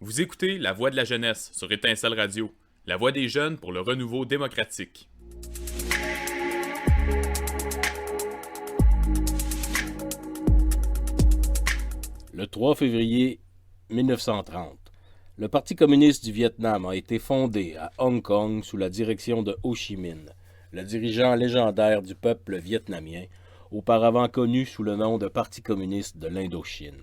Vous écoutez La Voix de la jeunesse sur Étincelle Radio, la voix des jeunes pour le renouveau démocratique. Le 3 février 1930, le Parti communiste du Vietnam a été fondé à Hong Kong sous la direction de Ho Chi Minh, le dirigeant légendaire du peuple vietnamien, auparavant connu sous le nom de Parti communiste de l'Indochine.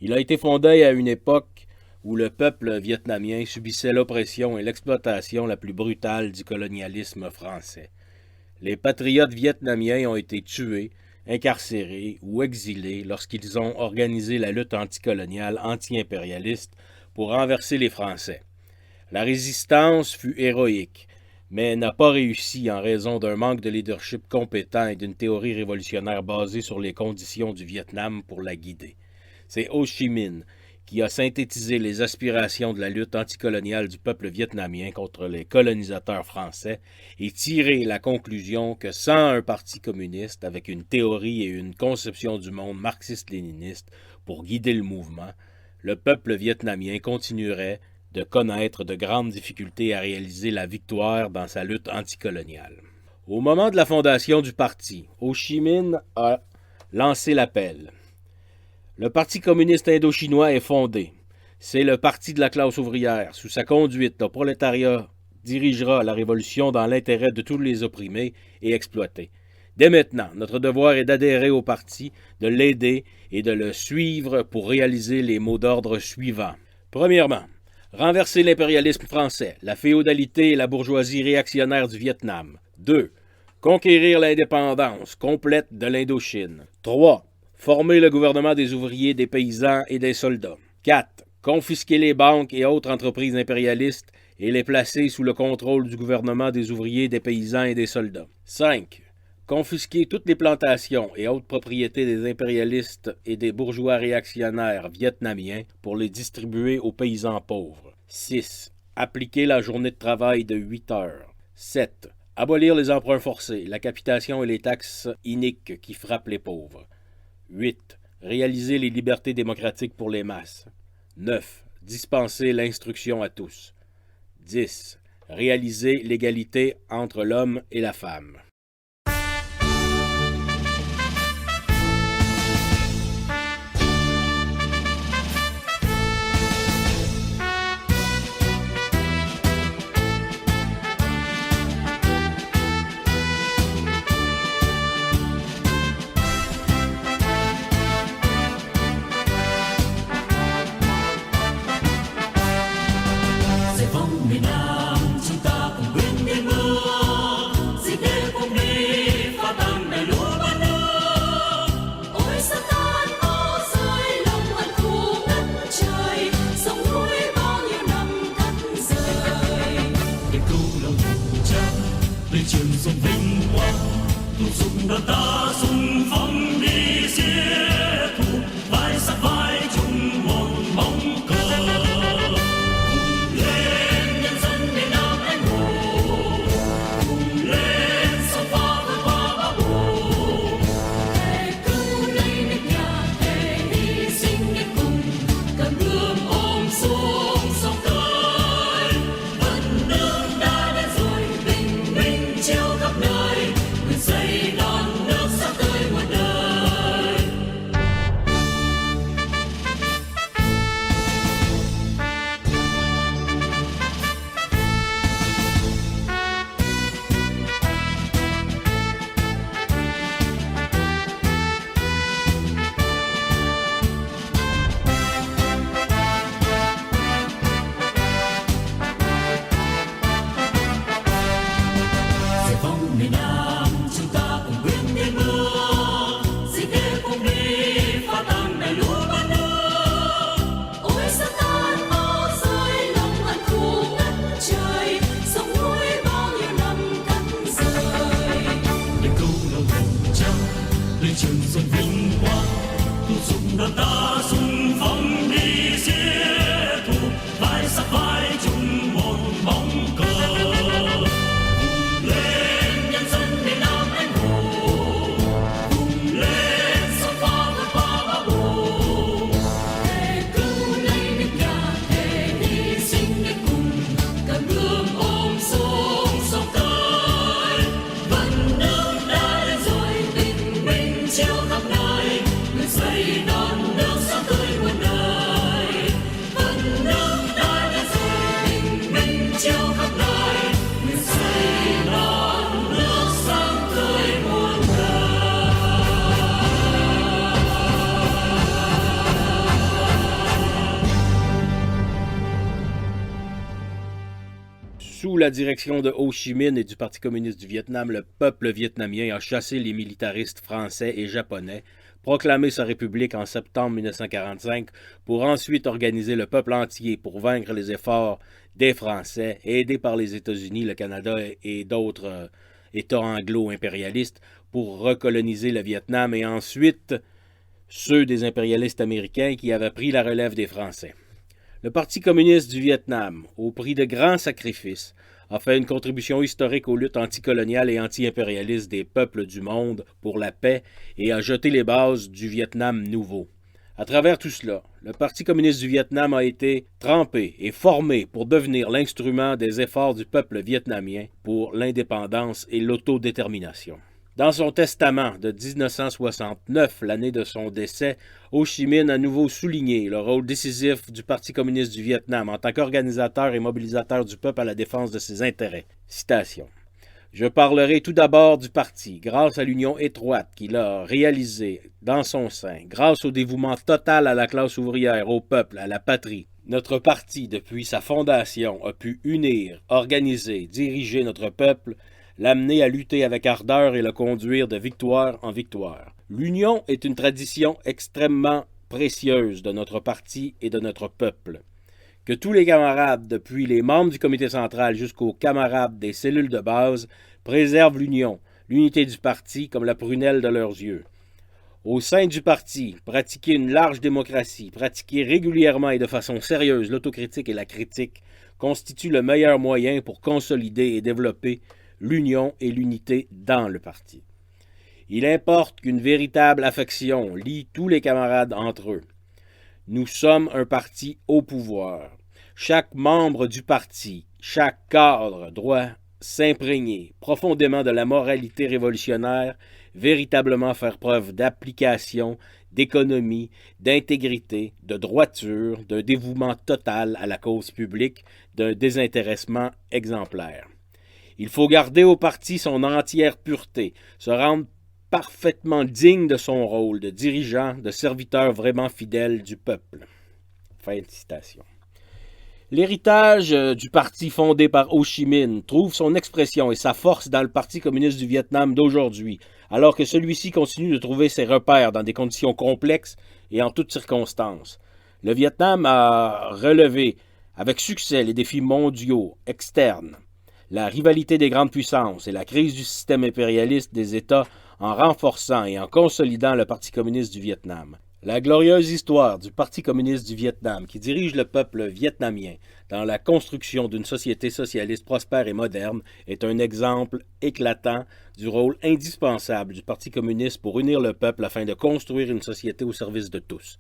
Il a été fondé à une époque où le peuple vietnamien subissait l'oppression et l'exploitation la plus brutale du colonialisme français. Les patriotes vietnamiens ont été tués, incarcérés ou exilés lorsqu'ils ont organisé la lutte anticoloniale anti-impérialiste pour renverser les Français. La résistance fut héroïque, mais n'a pas réussi en raison d'un manque de leadership compétent et d'une théorie révolutionnaire basée sur les conditions du Vietnam pour la guider. C'est Ho Chi Minh qui a synthétisé les aspirations de la lutte anticoloniale du peuple vietnamien contre les colonisateurs français et tiré la conclusion que sans un parti communiste avec une théorie et une conception du monde marxiste-léniniste pour guider le mouvement, le peuple vietnamien continuerait de connaître de grandes difficultés à réaliser la victoire dans sa lutte anticoloniale. Au moment de la fondation du parti, Ho Chi Minh a lancé l'appel. Le Parti communiste indo-chinois est fondé. C'est le parti de la classe ouvrière. Sous sa conduite, le prolétariat dirigera la révolution dans l'intérêt de tous les opprimés et exploités. Dès maintenant, notre devoir est d'adhérer au parti, de l'aider et de le suivre pour réaliser les mots d'ordre suivants. Premièrement, renverser l'impérialisme français, la féodalité et la bourgeoisie réactionnaire du Vietnam. 2. Conquérir l'indépendance complète de l'Indochine. 3. Former le gouvernement des ouvriers, des paysans et des soldats. 4. Confisquer les banques et autres entreprises impérialistes et les placer sous le contrôle du gouvernement des ouvriers, des paysans et des soldats. 5. Confisquer toutes les plantations et autres propriétés des impérialistes et des bourgeois réactionnaires vietnamiens pour les distribuer aux paysans pauvres. 6. Appliquer la journée de travail de 8 heures. 7. Abolir les emprunts forcés, la capitation et les taxes iniques qui frappent les pauvres. 8. Réaliser les libertés démocratiques pour les masses. 9. Dispenser l'instruction à tous. 10. Réaliser l'égalité entre l'homme et la femme. Giải phóng miền Nam chúng ta cùng quyết đi bước, xin để cùng Sous la direction de Ho Chi Minh et du Parti communiste du Vietnam, le peuple vietnamien a chassé les militaristes français et japonais, proclamé sa république en septembre 1945 pour ensuite organiser le peuple entier pour vaincre les efforts des Français, aidés par les États-Unis, le Canada et d'autres États anglo-impérialistes pour recoloniser le Vietnam et ensuite ceux des impérialistes américains qui avaient pris la relève des Français. Le Parti communiste du Vietnam, au prix de grands sacrifices, a fait une contribution historique aux luttes anticoloniales et anti-impérialistes des peuples du monde pour la paix et a jeté les bases du Vietnam nouveau. À travers tout cela, le Parti communiste du Vietnam a été trempé et formé pour devenir l'instrument des efforts du peuple vietnamien pour l'indépendance et l'autodétermination. Dans son testament de 1969, l'année de son décès, Ho Chi Minh a à nouveau souligné le rôle décisif du Parti communiste du Vietnam en tant qu'organisateur et mobilisateur du peuple à la défense de ses intérêts. Citation. « Je parlerai tout d'abord du parti, grâce à l'union étroite qu'il a réalisée dans son sein, grâce au dévouement total à la classe ouvrière, au peuple, à la patrie. Notre parti, depuis sa fondation, a pu unir, organiser, diriger notre peuple, l'amener à lutter avec ardeur et le conduire de victoire en victoire. L'union est une tradition extrêmement précieuse de notre parti et de notre peuple. Que tous les camarades, depuis les membres du comité central jusqu'aux camarades des cellules de base, préservent l'union, l'unité du parti comme la prunelle de leurs yeux. Au sein du parti, pratiquer une large démocratie, pratiquer régulièrement et de façon sérieuse l'autocritique et la critique constitue le meilleur moyen pour consolider et développer l'union et l'unité dans le parti. Il importe qu'une véritable affection lie tous les camarades entre eux. Nous sommes un parti au pouvoir. Chaque membre du parti, chaque cadre doit s'imprégner profondément de la moralité révolutionnaire, véritablement faire preuve d'application, d'économie, d'intégrité, de droiture, d'un dévouement total à la cause publique, d'un désintéressement exemplaire. Il faut garder au parti son entière pureté, se rendre parfaitement digne de son rôle de dirigeant, de serviteur vraiment fidèle du peuple. » Fin de citation. L'héritage du parti fondé par Ho Chi Minh trouve son expression et sa force dans le Parti communiste du Vietnam d'aujourd'hui, alors que celui-ci continue de trouver ses repères dans des conditions complexes et en toutes circonstances. Le Vietnam a relevé avec succès les défis mondiaux externes, la rivalité des grandes puissances et la crise du système impérialiste des États en renforçant et en consolidant le Parti communiste du Vietnam. La glorieuse histoire du Parti communiste du Vietnam qui dirige le peuple vietnamien dans la construction d'une société socialiste prospère et moderne est un exemple éclatant du rôle indispensable du Parti communiste pour unir le peuple afin de construire une société au service de tous.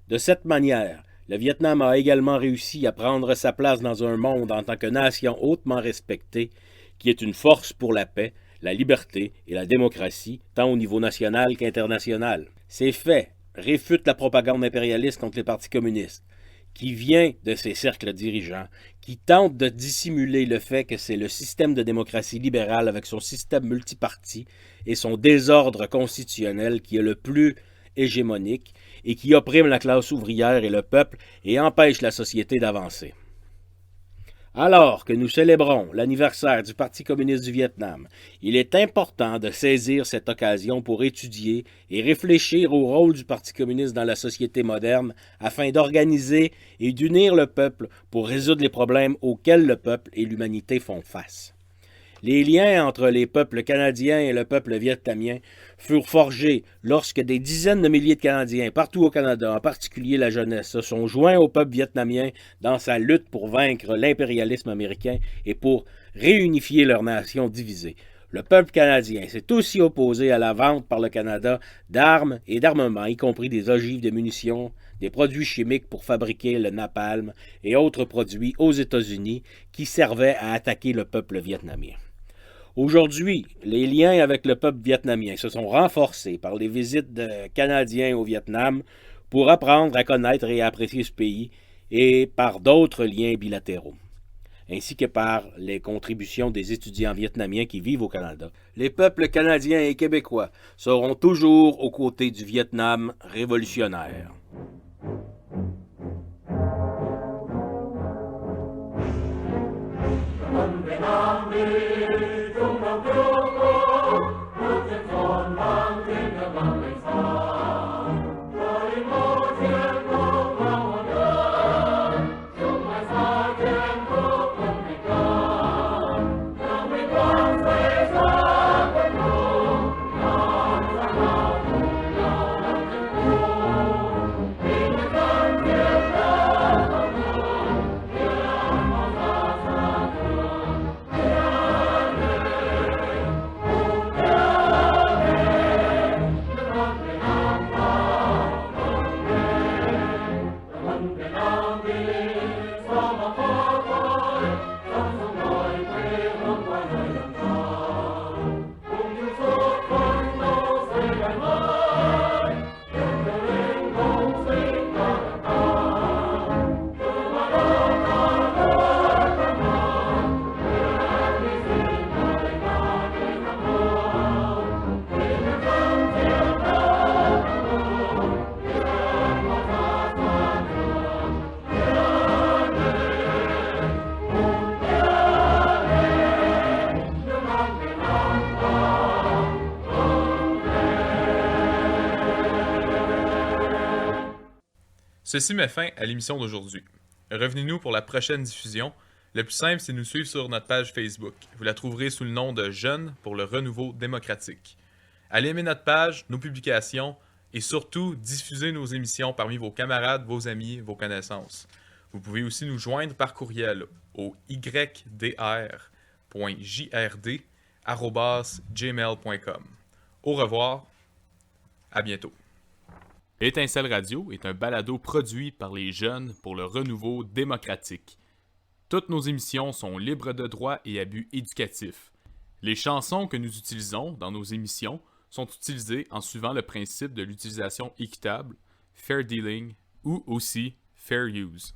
De cette manière, le Vietnam a également réussi à prendre sa place dans un monde en tant que nation hautement respectée, qui est une force pour la paix, la liberté et la démocratie, tant au niveau national qu'international. Ces faits réfutent la propagande impérialiste contre les partis communistes, qui vient de ces cercles dirigeants, qui tentent de dissimuler le fait que c'est le système de démocratie libérale avec son système multiparti et son désordre constitutionnel qui est le plus hégémonique et qui opprime la classe ouvrière et le peuple et empêche la société d'avancer. Alors que nous célébrons l'anniversaire du Parti communiste du Vietnam, il est important de saisir cette occasion pour étudier et réfléchir au rôle du Parti communiste dans la société moderne afin d'organiser et d'unir le peuple pour résoudre les problèmes auxquels le peuple et l'humanité font face. Les liens entre les peuples canadiens et le peuple vietnamien furent forgés lorsque des dizaines de milliers de Canadiens partout au Canada, en particulier la jeunesse, se sont joints au peuple vietnamien dans sa lutte pour vaincre l'impérialisme américain et pour réunifier leur nation divisée. Le peuple canadien s'est aussi opposé à la vente par le Canada d'armes et d'armements, y compris des ogives de munitions, des produits chimiques pour fabriquer le napalm et autres produits aux États-Unis qui servaient à attaquer le peuple vietnamien. Aujourd'hui, les liens avec le peuple vietnamien se sont renforcés par les visites de Canadiens au Vietnam pour apprendre à connaître et à apprécier ce pays et par d'autres liens bilatéraux, ainsi que par les contributions des étudiants vietnamiens qui vivent au Canada. Les peuples canadiens et québécois seront toujours aux côtés du Vietnam révolutionnaire. Ceci met fin à l'émission d'aujourd'hui. Revenez-nous pour la prochaine diffusion. Le plus simple, c'est de nous suivre sur notre page Facebook. Vous la trouverez sous le nom de Jeunes pour le renouveau démocratique. Allez aimer notre page, nos publications et surtout diffusez nos émissions parmi vos camarades, vos amis, vos connaissances. Vous pouvez aussi nous joindre par courriel au ydr.jrd@gmail.com. Au revoir, à bientôt. Étincelle Radio est un balado produit par les jeunes pour le renouveau démocratique. Toutes nos émissions sont libres de droit et abus éducatifs. Les chansons que nous utilisons dans nos émissions sont utilisées en suivant le principe de l'utilisation équitable, fair dealing ou aussi fair use.